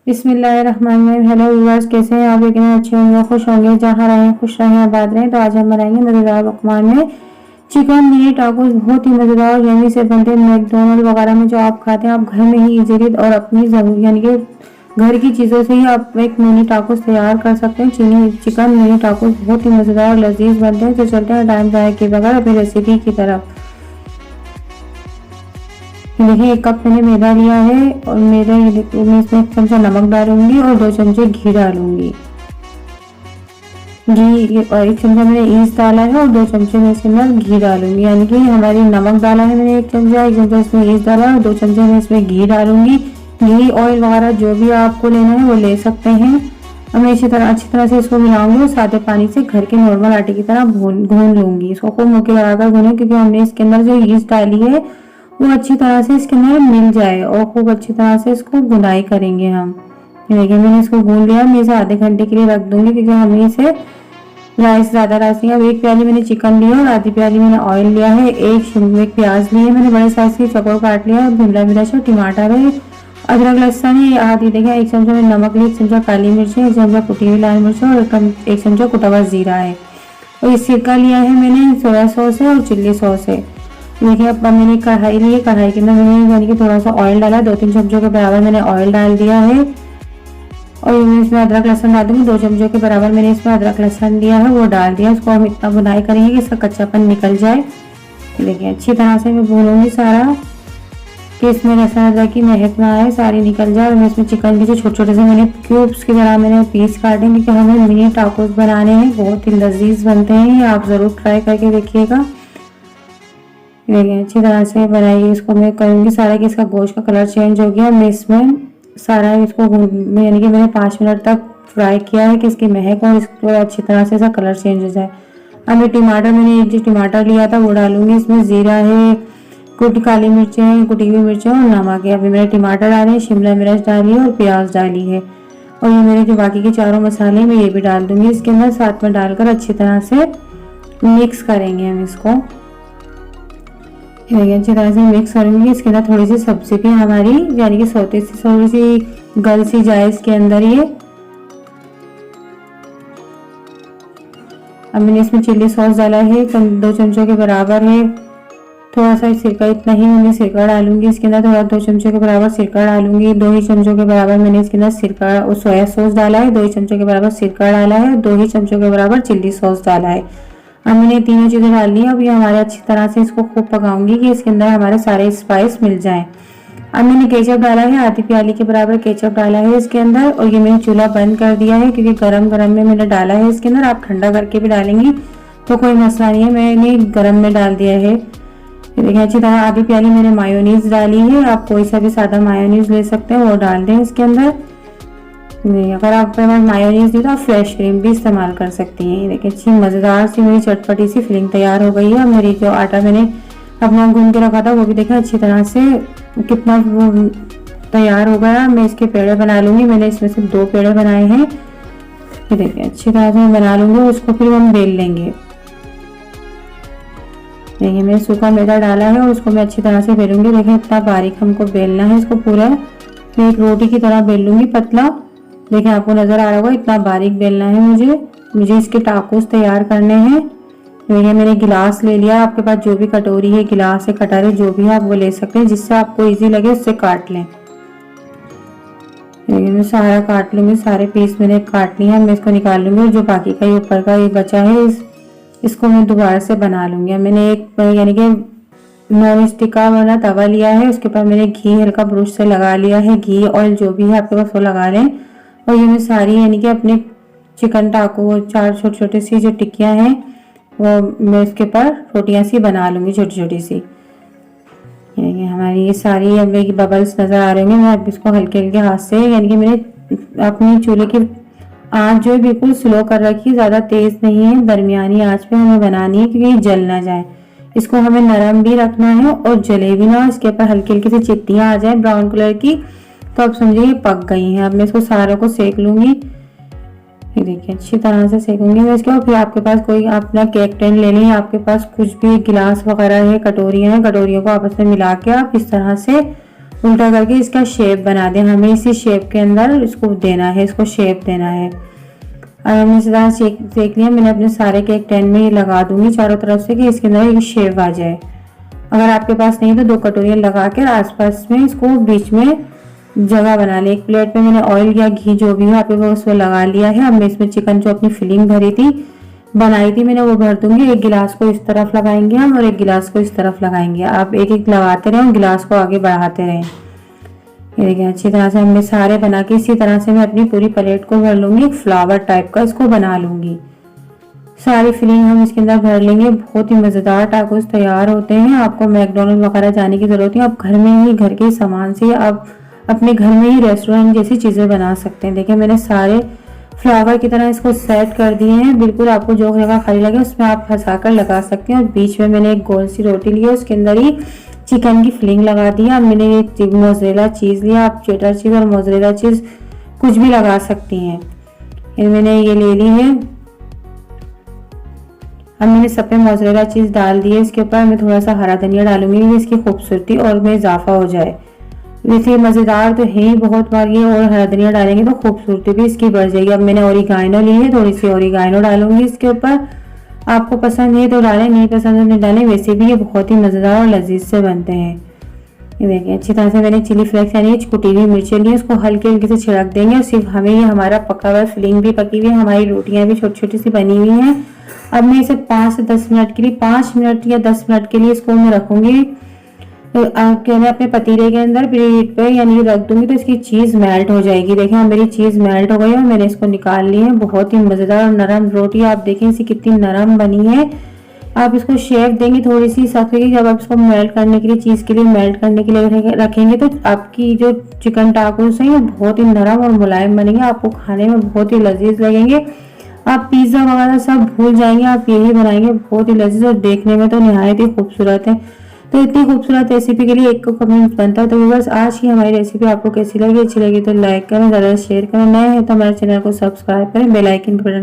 बिस्मिल्लाहिर्रहमानिर्रहीम। Hello viewers, कैसे हैं आप? यकीन अच्छे होंगे, खुश होंगे, जहाँ रहें खुश रहें, आबाद रहें। तो आज हम बनाएंगे मज़ेदार पकवान में चिकन मिनी टाकोस। बहुत ही मज़ेदार और यम्मी से बनते हैं। मैकडोनल्ड वगैरह में जो आप खाते हैं, आप घर में ही इजीली और अपनी यानी कि घर की चीज़ों से ही आप एक मिनी टाकोस तैयार कर सकते हैं। चिकन मिनी टाकोस बहुत ही मज़ेदार और लजीज बनते हैं। तो चलते हैं टाइम ज़ाया किए बगैर अपनी रेसिपी की तरफ। देखिए, 1 कप मैंने मैदा लिया है और मैदा मैं इसमें 1 चमचा नमक डालूंगी और 2 चमचे घी डालूंगी। घी और 1 चमचा मैंने ईस्ट डाला है और 2 चमचे मैं इसके अंदर घी डालूंगी। यानी कि हमारी नमक डाला है मैंने 1 चमचा, 1 चमचा इसमें ईस्ट डाला है और 2 चमचे मैं इसमें घी डालूंगी। घी ऑयल वगैरह जो भी आपको लेना है वो ले सकते हैं। और मैं अच्छी तरह से इसको मिलाऊंगी और सादे पानी से घर के नॉर्मल आटे की तरह घून लूंगी। इसको खूब मुक्के लगाकर भूनें, क्योंकि हमने इसके अंदर जो ईस्ट डाली है वो अच्छी तरह से इसके अंदर मिल जाए और खूब अच्छी तरह से इसको गुनाई करेंगे हम। देखिए, मैंने इसको गूंद लिया। मैं इसे आधे घंटे के लिए रख दूंगी, क्योंकि हमें इसे राइस ज़्यादा राइस नहीं। अब 1 प्याली मैंने चिकन लिया और आधी प्याली मैंने ऑयल लिया है। एक प्याज लिए मैंने बड़े साइज की चौकोर काट लिया है। शिमला मिर्च और टमाटर है, अदरक लहसुन है आधी। देखिए, 1 चमचा मैंने नमक लिया, 1 चमचा काली मिर्च है, 1 चमचा कुटी हुई लाल मिर्च और 1 चमचा कुटा हुआ जीरा है। और ये सिरका लिया है मैंने सोया सॉस है और चिल्ली सॉस है। देखिए, अब मैंने कढ़ाई ली है। कढ़ाई के अंदर मैंने यानी कि थोड़ा सा ऑयल डाला, 2-3 चमचों के बराबर मैंने ऑयल डाल दिया है। और इसमें अदरक लहसुन डाल दूंगी। 2 चमचों के बराबर मैंने इसमें अदरक लहसुन दिया है, वो डाल दिया। इसको हम इतना भुनाई करेंगे कि इसका कच्चापन निकल जाए। देखिए, अच्छी तरह से मैं भूनूंगी सारा, कि इसमें लहसुन अदरक की महक ना आए, सारी निकल जाए। और मैं इसमें चिकन के जो छोटे छोटे से मैंने क्यूब्स की तरह मैंने पीस काटे, क्योंकि हमें मिनी टाकोस बनाने हैं। बहुत ही लजीज बनते हैं ये, आप ज़रूर ट्राई करके देखिएगा। देखिए, अच्छी तरह से बनाइए। इसको मैं करूँगी सारा कि इसका गोश्त का कलर चेंज हो गया। मैं इसमें सारा इसको यानी कि मैंने 5 मिनट तक फ्राई किया है कि इसकी महक और इसको अच्छी तरह से इसका कलर चेंज हो जाए। अब मैं मैंने एक जो टमाटर लिया था वो डालूंगी। इसमें जीरा है, कुटी काली मिर्चें हैं, कुटी हुई मिर्चें और नमक है। अभी मैंने टमाटर डाले, शिमला मिर्च डाली है और प्याज डाली है। और ये मेरे जो बाकी के चारों मसाले मैं ये भी डाल दूंगी इसके अंदर। साथ में डालकर अच्छी तरह से मिक्स करेंगे हम इसको। अच्छी तरह से मिक्स करेंगे। इसके अंदर थोड़ी सी सब्जी भी हमारी यानी कि थोड़ी सी गल सी जाए इसके अंदर ये। अब मैंने इसमें चिल्ली सॉस डाला है 2 चमचों के बराबर है। थोड़ा सा सिरका, इतना ही मैंने सिरका डालूंगी इसके अंदर। थोड़ा 2 चमचों के बराबर सिरका डालूंगी। 2 ही चमचों के बराबर मैंने इसके अंदर सिरका और सोया सॉस डाला है। 2 ही चमचों के बराबर सिरका डाला है। 2 ही चमचों के बराबर चिल्ली सॉस डाला है। अब मैंने तीनों चीज़ें डाल ली। अब ये हमारे अच्छी तरह से इसको खूब पकाऊंगी कि इसके अंदर हमारे सारे स्पाइस मिल जाएं। अब मैंने केचप डाला है, आधी प्याली के बराबर केचप डाला है इसके अंदर। और ये मैंने चूल्हा बंद कर दिया है, क्योंकि गरम गरम में मैंने डाला है इसके अंदर। आप ठंडा करके भी डालेंगी तो कोई मसला नहीं है, मैंने गरम में डाल दिया है। देखिए, अच्छी तरह आधी प्याली मैंने मायोनीज डाली है। आप कोई सा भी सादा मायोनीज ले सकते हैं, वो डाल दें इसके अंदर। अगर आपके पास मायोनीज नहीं तो आप फ्रेश क्रीम भी इस्तेमाल कर सकती हैं। देखिए, अच्छी मज़ेदार सी मेरी चटपटी सी फिलिंग तैयार हो गई है। मेरी जो आटा मैंने अपना गूंद के रखा था वो भी देखा अच्छी तरह से कितना तैयार हो गया। मैं इसके पेड़े बना लूँगी। मैंने इसमें से 2 पेड़े बनाए हैं। ये देखिए, अच्छी तरह से मैं बना लूँगी। उसको फिर हम बेल लेंगे। देखिए, मैंने सूखा मैदा डाला है और उसको मैं अच्छी तरह से बेलूँगी। देखिए, इतना बारीक हमको बेलना है इसको पूरा। मैं एक रोटी की तरह बेल लूँगी, पतला। देखिए, आपको नजर आ रहा होगा इतना बारीक बेलना है मुझे इसके टाकोस तैयार करने हैं। देखिए, मैंने गिलास ले लिया। आपके पास जो भी कटोरी है, गिलास है, कटर है, जो भी है आप वो ले सकते हैं, जिससे आपको इजी लगे उससे काट लें। देखिए, मैं सारा काट लूंगी। सारे पीस मैंने काट लिया। मैं इसको निकाल लूंगी और जो बाकी का ये ऊपर का ये बचा है इसको मैं दोबारा से बना लूंगी। मैंने एक यानी कि नॉन स्टिक वाला तवा लिया है, उसके ऊपर मैंने घी हल्का ब्रश से लगा लिया है। घी ऑयल जो भी है आपके पास वो लगा लें। और ये मैं सारी यानी कि अपने चिकन टाको 4 छोटी छोटी सी जो टिक्कियाँ हैं वो मैं इसके ऊपर रोटियाँ सी बना लूँगी, छोटी छोटी सी। यानी हमारी ये सारी अब मेरी बबल्स नज़र आ रहे हैं। मैं अब इसको हल्के हल्के हाथ से यानी कि मैंने अपनी चूल्हे की आँच जो है बिल्कुल स्लो कर रखी है, ज़्यादा तेज़ नहीं है, दरमियानी आँच पे हमें बनानी है, क्योंकि ये जल ना जाए। इसको हमें नरम भी रखना है और जले भी ना। इसके ऊपर हल्की हल्की सी चित्तियाँ आ जाए ब्राउन कलर की, तो अब समझिए ये पक गई हैं। अब मैं इसको सारों को सेक लूंगी। ये देखिए, अच्छी तरह से सेकूंगी मैं इसको। फिर आपके पास कोई अपना केक टिन ले लें, आपके पास कुछ भी गिलास वगैरह है, कटोरियाँ हैं, कटोरियों को आपस में मिला के आप इस तरह से उल्टा करके इसका शेप बना दें। हमें इसी शेप के अंदर इसको देना है, इसको शेप देना है। और हमने इस तरह सेक लिया। मैंने अपने सारे केक टैन में लगा दूंगी चारों तरफ से कि इसके अंदर एक शेप आ जाए। अगर आपके पास नहीं तो 2 कटोरियाँ लगा कर आसपास में इसको बीच में जगह बना ली। एक प्लेट में मैंने ऑयल या घी जो भी हो आप वो उसमें लगा लिया है। अब मैं इसमें चिकन जो अपनी फिलिंग भरी थी बनाई थी मैंने वो भर दूंगी। एक गिलास को इस तरफ लगाएंगे हम और एक गिलास को इस तरफ लगाएंगे। आप एक एक लगाते रहें, गिलास को आगे बढ़ाते रहें। ये देखिए अच्छी तरह से हमने सारे बना के इसी तरह से मैं अपनी पूरी प्लेट को भर लूंगी। एक फ्लावर टाइप का इसको बना लूंगी। सारी फिलिंग हम इसके अंदर भर लेंगे। बहुत ही मजेदार टाकोस तैयार होते हैं। आपको मैकडोनल्ड वगैरह जाने की जरूरत नहीं, आप घर में ही घर के सामान से आप अपने घर में ही रेस्टोरेंट जैसी चीजें बना सकते हैं। देखिए मैंने सारे फ्लावर की तरह इसको सेट कर दिए हैं। बिल्कुल आपको जो जगह खाली लगे उसमें आप फंसा कर लगा सकते हैं। और बीच में मैंने एक गोल सी रोटी ली है, उसके अंदर ही चिकन की फिलिंग लगा दी है। अब मैंने ये मोज़रेला चीज लिया, आप चेडर चीज और मोज़रेला चीज कुछ भी लगा सकती हैं। मैंने ये ले ली है। अब मैंने सब पे मोज़रेला चीज डाल दी है। इसके ऊपर मैं थोड़ा सा हरा धनिया डालूंगी, इसकी खूबसूरती और में इजाफा हो जाए। वैसे मजेदार तो है ही बहुत बार ये, और हरा धनिया डालेंगे तो खूबसूरती भी इसकी बढ़ जाएगी। अब मैंने ओरिगानो ली है, थोड़ी सी ओरिगानो डालूंगी इसके ऊपर। आपको पसंद है तो डालें, नहीं पसंद है तो डालें। वैसे भी ये बहुत ही मजेदार और लजीज से बनते हैं। ये देखिए अच्छी तरह से मैंने चिली फ्लेक्स यानी कुटी हुई मिर्चें ली, उसको हल्के हल्के से छिड़क देंगे। और सिर्फ हमें ये हमारा पका हुआ फिलिंग भी पकी हुई है, हमारी रोटियां भी छोटी छोटी सी बनी हुई हैं। अब मैं इसे 5 से 10 मिनट के लिए 5 मिनट या 10 मिनट के लिए इसको मैं रखूंगी। तो मैं अपने पतीले के अंदर प्लेट पे यानी रख दूंगी तो इसकी चीज मेल्ट हो जाएगी। देखिए मेरी चीज मेल्ट हो गई है और मैंने इसको निकाल ली है। बहुत ही मजेदार और नरम रोटी, आप देखें इसी कितनी नरम बनी है। आप इसको शेप देंगे थोड़ी सी सख्त की, जब आप इसको मेल्ट करने के लिए चीज के लिए मेल्ट करने के लिए रखेंगे तो आपकी जो चिकन टाकोस है वो बहुत ही नरम और मुलायम बनेंगे। आपको खाने में बहुत ही लजीज लगेंगे। आप पिज्जा वगैरह सब भूल जाएंगे, आप यही बनाएंगे। बहुत ही लजीज और देखने में तो निहायत ही खूबसूरत है। तो इतनी खूबसूरत रेसिपी के लिए एक को कमेंट बनता है। तो बस आज की हमारी रेसिपी आपको कैसी लगी, अच्छी लगी तो लाइक करें, ज़्यादा शेयर करें। नए हैं तो हमारे चैनल को सब्सक्राइब करें, बेल आइकन बटन